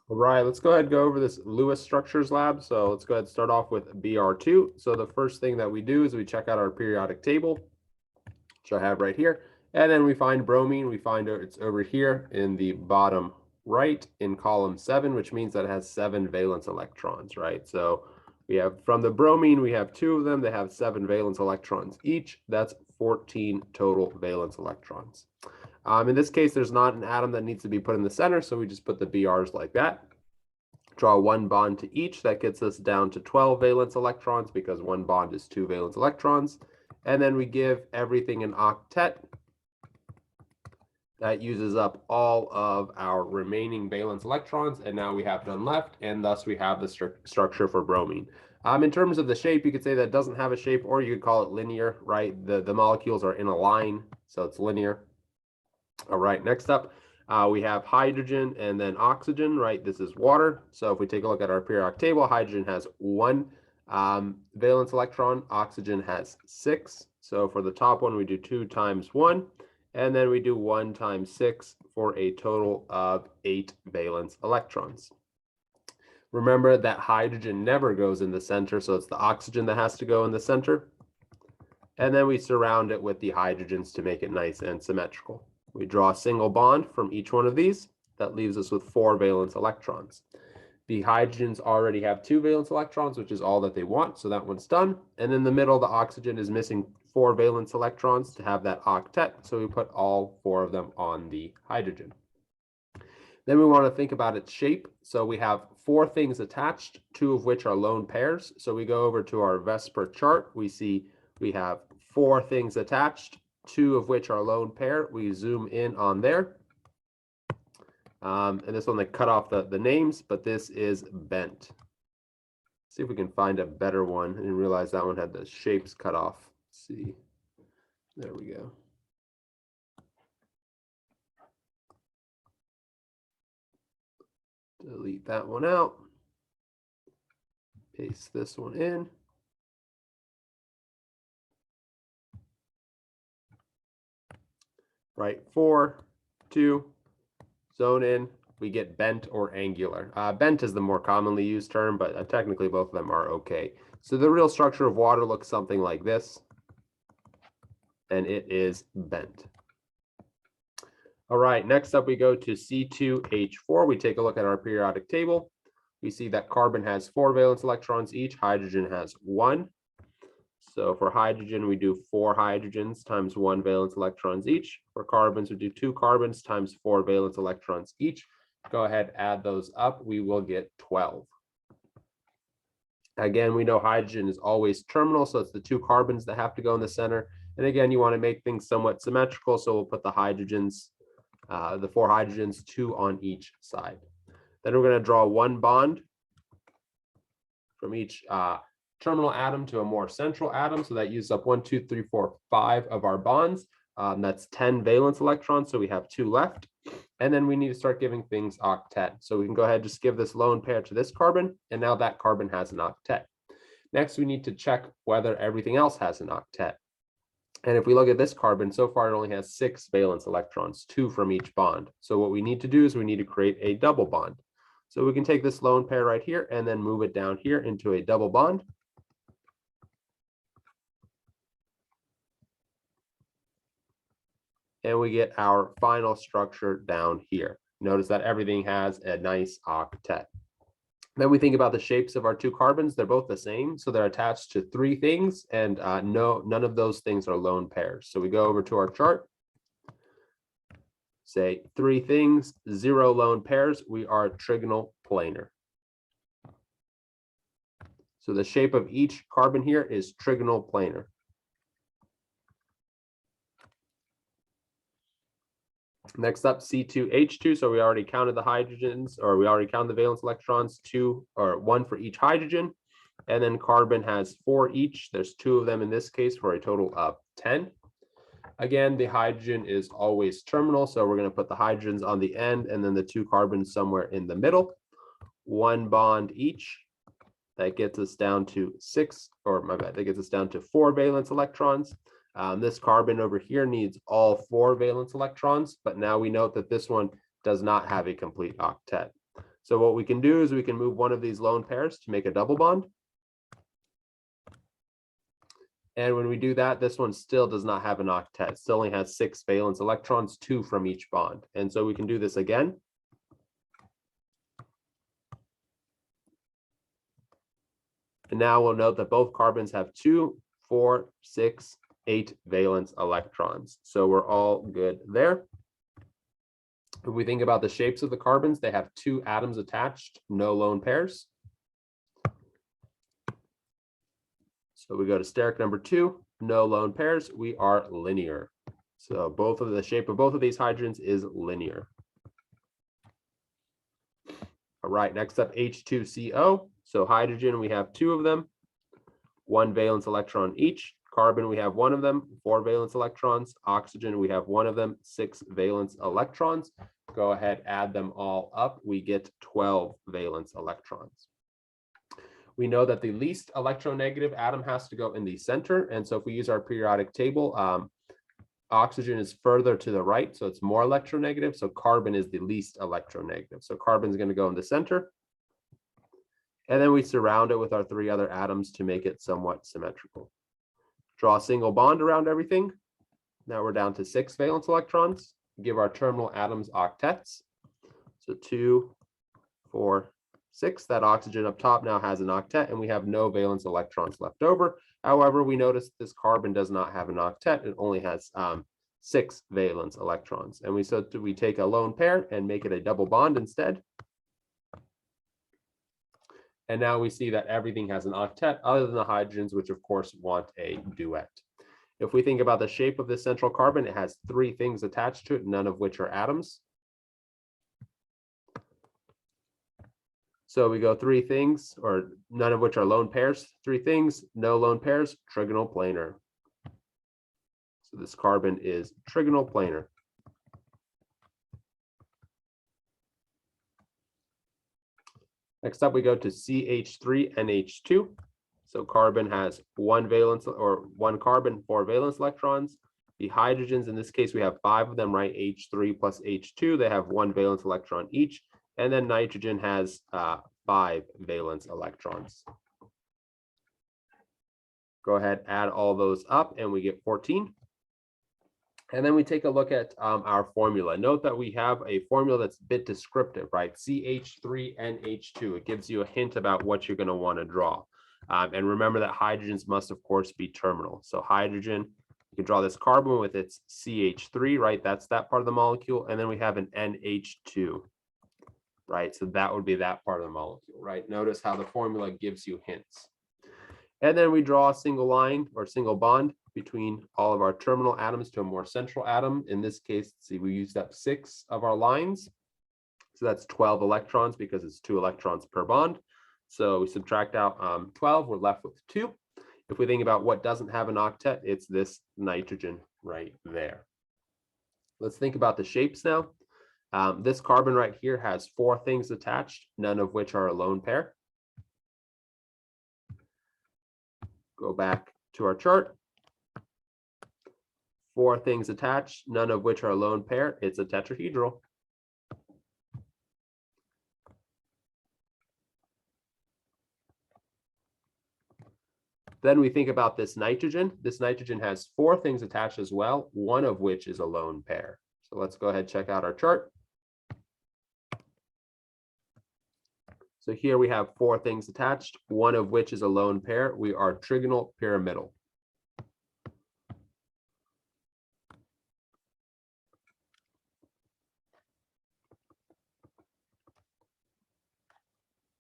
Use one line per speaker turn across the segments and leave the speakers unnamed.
All right, let's go ahead and go over this Lewis structures lab. So let's go ahead and start off with BR2. So the first thing that we do is we check out our periodic table, which I have right here. And then we find bromine. We find it's over here in the bottom right in column 7, which means that it has 7 valence electrons, right? So we have from the bromine, we have 2 of them. They have 7 valence electrons each. That's 14 total valence electrons. In this case, there's not an atom that needs to be put in the center, so we just put the BRs like that. Draw one bond to each. That gets us down to 12 valence electrons because one bond is 2 valence electrons. And then we give everything an octet. That uses up all of our remaining valence electrons, and now we have none left, and thus we have the structure for bromine. In terms of the shape, you could say that it doesn't have a shape, or you could call it linear, right? The molecules are in a line, so it's linear. All right, next up, we have hydrogen and then oxygen, right? This is water. So if we take a look at our periodic table, hydrogen has 1 valence electron, oxygen has 6. So for the top one, we do 2 times 1, and then we do 1 times 6 for a total of 8 valence electrons. Remember that hydrogen never goes in the center, so it's the oxygen that has to go in the center. And then we surround it with the hydrogens to make it nice and symmetrical. We draw a single bond from each one of these. That leaves us with 4 valence electrons. The hydrogens already have 2 valence electrons, which is all that they want, so that one's done. And in the middle, the oxygen is missing 4 valence electrons to have that octet, so we put all 4 of them on the hydrogen. Then we want to think about its shape. So we have 4 things attached, 2 of which are lone pairs. So we go over to our VSEPR chart. We see we have 4 things attached, 2 of which are lone pair. We zoom in on there. And this one, they cut off the names, but this is bent. See if we can find a better one. I didn't realize that one had the shapes cut off. Let's see. There we go. Delete that one out. Paste this one in. Right, 4, 2, zone in, we get bent or angular. Bent is the more commonly used term, but technically both of them are okay. So the real structure of water looks something like this, and it is bent. All right, next up we go to C2H4. We take a look at our periodic table. We see that carbon has 4 valence electrons each, hydrogen has 1. So for hydrogen, we do 4 hydrogens times 1 valence electrons each. For carbons, we do 2 carbons times 4 valence electrons each. Go ahead, add those up. We will get 12. Again, we know hydrogen is always terminal, so it's the 2 carbons that have to go in the center. And again, you want to make things somewhat symmetrical, so we'll put the hydrogens, the 4 hydrogens, 2 on each side. Then we're going to draw 1 bond from each terminal atom to a more central atom. So that uses up 1, 2, 3, 4, 5 of our bonds. That's 10 valence electrons. So we have 2 left. And then we need to start giving things octet. So we can go ahead and just give this lone pair to this carbon. And now that carbon has an octet. Next, we need to check whether everything else has an octet. And if we look at this carbon, so far it only has 6 valence electrons, 2 from each bond. So what we need to do is we need to create a double bond. So we can take this lone pair right here and then move it down here into a double bond. And we get our final structure down here. Notice that everything has a nice octet. Then we think about the shapes of our 2 carbons. They're both the same, so they're attached to 3 things, and none of those things are lone pairs. So we go over to our chart, say 3 things, 0 lone pairs. We are trigonal planar. So the shape of each carbon here is trigonal planar. Next up, C2H2. So we already counted the hydrogens, or we already counted the valence electrons, 2 or 1 for each hydrogen. And then carbon has 4 each. There's 2 of them in this case for a total of 10. Again, the hydrogen is always terminal. So we're going to put the hydrogens on the end and then the 2 carbons somewhere in the middle. 1 bond each. That gets us down to 6, or my bad, that gets us down to 4 valence electrons. This carbon over here needs all 4 valence electrons, but now we note that this one does not have a complete octet. So what we can do is we can move one of these lone pairs to make a double bond. And when we do that, this one still does not have an octet. It still only has 6 valence electrons, 2 from each bond. And so we can do this again. And now we'll note that both carbons have 2, 4, 6, 8 valence electrons. So we're all good there. If we think about the shapes of the carbons, they have 2 atoms attached, no lone pairs. So we go to steric number 2, no lone pairs, we are linear. So both of the shape of both of these hydrogens is linear. All right, next up H2CO. So hydrogen, we have 2 of them, 1 valence electron each. Carbon, we have 1 of them, 4 valence electrons. Oxygen, we have 1 of them, 6 valence electrons. Go ahead, add them all up. We get 12 valence electrons. We know that the least electronegative atom has to go in the center. And so if we use our periodic table, oxygen is further to the right, so it's more electronegative. So carbon is the least electronegative. So carbon is going to go in the center. And then we surround it with our 3 other atoms to make it somewhat symmetrical. Draw a single bond around everything. Now we're down to 6 valence electrons. Give our terminal atoms octets. So 2, 4, 6. That oxygen up top now has an octet, and we have no valence electrons left over. However, we notice this carbon does not have an octet. It only has 6 valence electrons. And we take a lone pair and make it a double bond instead. And now we see that everything has an octet other than the hydrogens, which of course want a duet. If we think about the shape of this central carbon, it has 3 things attached to it, none of which are atoms. So we go 3 things, or none of which are lone pairs. 3 things, no lone pairs, trigonal planar. So this carbon is trigonal planar. Next up, we go to CH3NH2. So carbon has 1 valence, or 1 carbon, 4 valence electrons. The hydrogens, in this case, we have 5 of them, right? H3 plus H2, they have 1 valence electron each. And then nitrogen has 5 valence electrons. Go ahead, add all those up, and we get 14. And then we take a look at our formula. Note that we have a formula that's a bit descriptive, right? CH3NH2. It gives you a hint about what you're going to want to draw. And remember that hydrogens must, of course, be terminal. So hydrogen, you can draw this carbon with its CH3, right? That's that part of the molecule. And then we have an NH2, right? So that would be that part of the molecule, right? Notice how the formula gives you hints. And then we draw a single line or single bond between all of our terminal atoms to a more central atom. In this case, see, we used up 6 of our lines. So that's 12 electrons because it's 2 electrons per bond. So we subtract out 12, we're left with 2. If we think about what doesn't have an octet, it's this nitrogen right there. Let's think about the shapes now. This carbon right here has 4 things attached, none of which are a lone pair. Go back to our chart. 4 things attached, none of which are a lone pair. It's a tetrahedral. Then we think about this nitrogen. This nitrogen has 4 things attached as well, one of which is a lone pair. So let's go ahead and check out our chart. So here we have 4 things attached, one of which is a lone pair. We are trigonal pyramidal.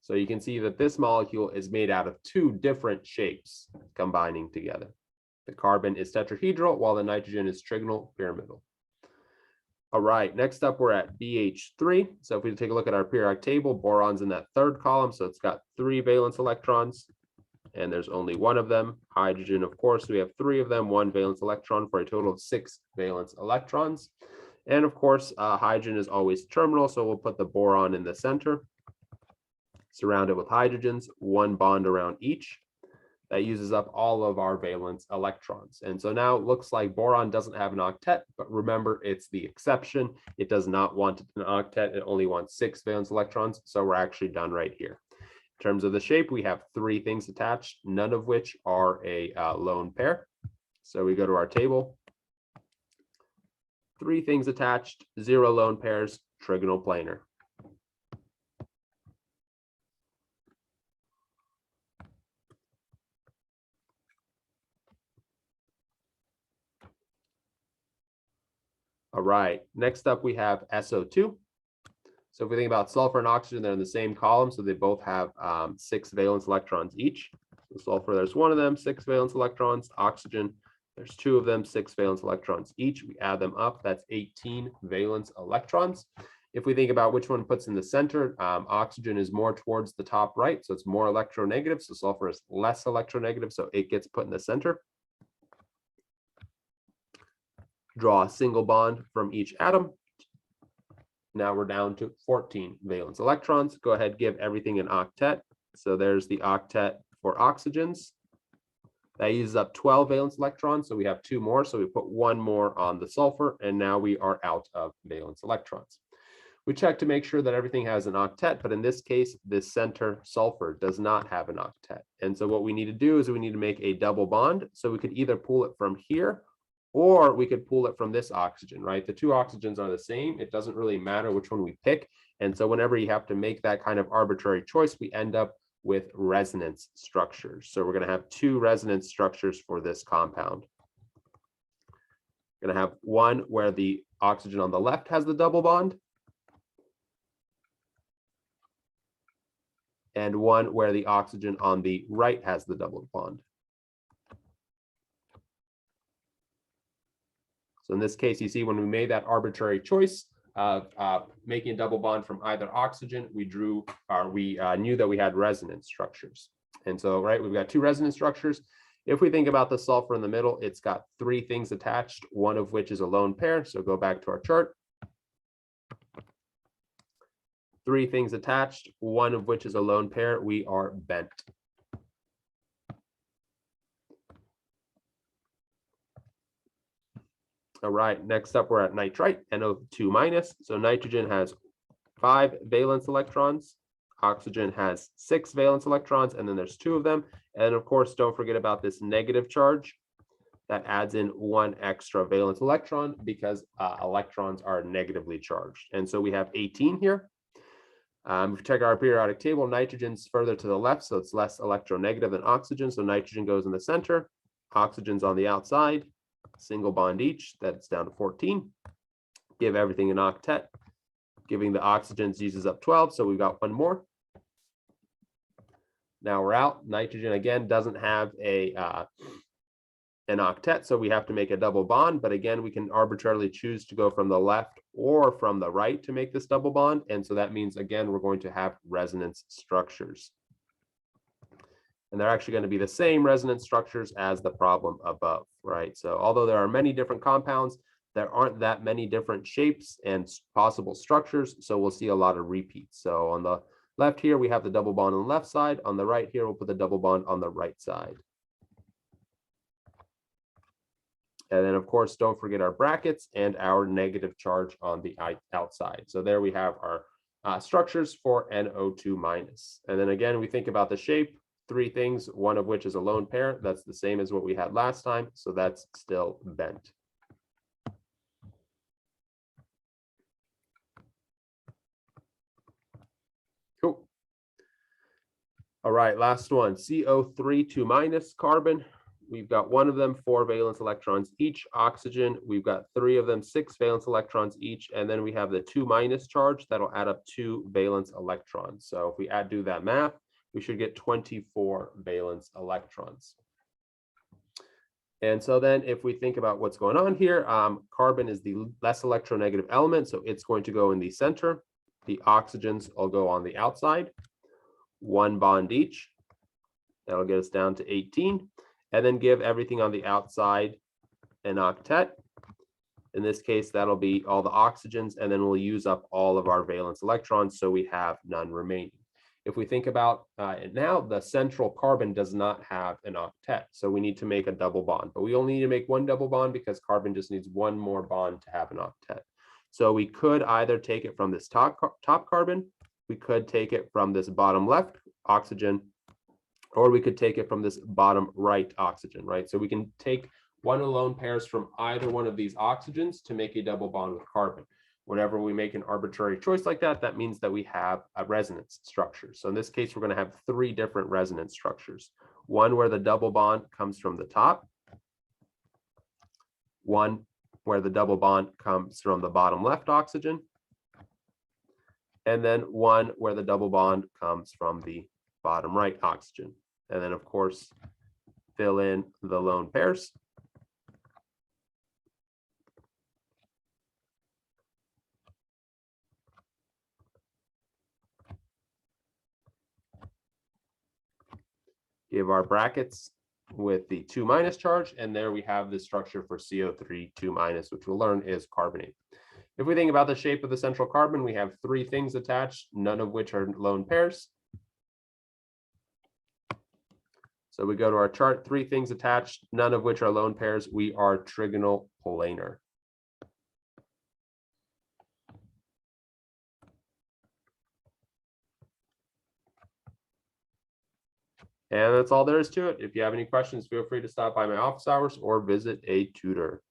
So you can see that this molecule is made out of 2 different shapes combining together. The carbon is tetrahedral while the nitrogen is trigonal pyramidal. All right, next up we're at BH3. So if we take a look at our periodic table, boron's in that 3rd column, so it's got 3 valence electrons, and there's only 1 of them. Hydrogen, of course, we have 3 of them, 1 valence electron for a total of 6 valence electrons. And of course, hydrogen is always terminal, so we'll put the boron in the center. Surrounded with hydrogens, 1 bond around each. That uses up all of our valence electrons. And so now it looks like boron doesn't have an octet, but remember, it's the exception. It does not want an octet. It only wants 6 valence electrons. So we're actually done right here. In terms of the shape, we have 3 things attached, none of which are a lone pair. So we go to our table. 3 things attached, 0 lone pairs, trigonal planar. All right, next up we have SO2. So if we think about sulfur and oxygen, they're in the same column, so they both have 6 valence electrons each. So sulfur, there's 1 of them, 6 valence electrons. Oxygen, there's 2 of them, 6 valence electrons each. We add them up, that's 18 valence electrons. If we think about which one puts in the center, oxygen is more towards the top right, so it's more electronegative. So sulfur is less electronegative, so it gets put in the center. Draw a single bond from each atom. Now we're down to 14 valence electrons. Go ahead, give everything an octet. So there's the octet for oxygens. That uses up 12 valence electrons, so we have 2 more. So we put 1 more on the sulfur, and now we are out of valence electrons. We check to make sure that everything has an octet, but in this case, this center sulfur does not have an octet. And so what we need to do is we need to make a double bond. So we could either pull it from here, or we could pull it from this oxygen, right? The 2 oxygens are the same. It doesn't really matter which one we pick. And so whenever you have to make that kind of arbitrary choice, we end up with resonance structures. So we're going to have 2 resonance structures for this compound. We're going to have one where the oxygen on the left has the double bond, and one where the oxygen on the right has the double bond. So in this case, you see when we made that arbitrary choice of making a double bond from either oxygen, we knew that we had resonance structures. And so, right, we've got 2 resonance structures. If we think about the sulfur in the middle, it's got 3 things attached, one of which is a lone pair. So go back to our chart. 3 things attached, one of which is a lone pair. We are bent. All right, next up, we're at nitrite, NO2 minus. So nitrogen has 5 valence electrons. Oxygen has 6 valence electrons, and then there's 2 of them. And of course, don't forget about this negative charge. That adds in 1 extra valence electron because electrons are negatively charged. And so we have 18 here. If we check our periodic table, nitrogen's further to the left, so it's less electronegative than oxygen. So nitrogen goes in the center, oxygen's on the outside, single bond each, that's down to 14. Give everything an octet. Giving the oxygens uses up 12, so we've got 1 more. Now we're out. Nitrogen, again, doesn't have an octet, so we have to make a double bond. But again, we can arbitrarily choose to go from the left or from the right to make this double bond. And so that means, again, we're going to have resonance structures. And they're actually going to be the same resonance structures as the problem above, right? So although there are many different compounds, there aren't that many different shapes and possible structures. So we'll see a lot of repeats. So on the left here, we have the double bond on the left side. On the right here, we'll put the double bond on the right side. And then, of course, don't forget our brackets and our negative charge on the outside. So there we have our structures for NO2 minus. And then again, we think about the shape, 3 things, one of which is a lone pair. That's the same as what we had last time. So that's still bent. Cool. All right, last one, CO3 2 minus carbon. We've got 1 of them, 4 valence electrons each. Oxygen, we've got 3 of them, 6 valence electrons each. And then we have the 2 minus charge that'll add up 2 valence electrons. So if we do that math, we should get 24 valence electrons. And so then if we think about what's going on here, carbon is the less electronegative element, so it's going to go in the center. The oxygens will go on the outside, 1 bond each. That'll get us down to 18. And then give everything on the outside an octet. In this case, that'll be all the oxygens, and then we'll use up all of our valence electrons, so we have none remaining. If we think about it now, the central carbon does not have an octet. So we need to make a double bond, but we only need to make one double bond because carbon just needs one more bond to have an octet. So we could either take it from this top carbon, we could take it from this bottom left oxygen, or we could take it from this bottom right oxygen, right? So we can take one of the lone pairs from either one of these oxygens to make a double bond with carbon. Whenever we make an arbitrary choice like that, that means that we have a resonance structure. So in this case, we're going to have three different resonance structures. One where the double bond comes from the top, one where the double bond comes from the bottom left oxygen, and then one where the double bond comes from the bottom right oxygen. And then, of course, fill in the lone pairs. Give our brackets with the 2- charge, and there we have the structure for CO3 2-, which we'll learn is carbonate. If we think about the shape of the central carbon, we have three things attached, none of which are lone pairs. So we go to our chart, three things attached, none of which are lone pairs. We are trigonal planar. And that's all there is to it. If you have any questions, feel free to stop by my office hours or visit a tutor.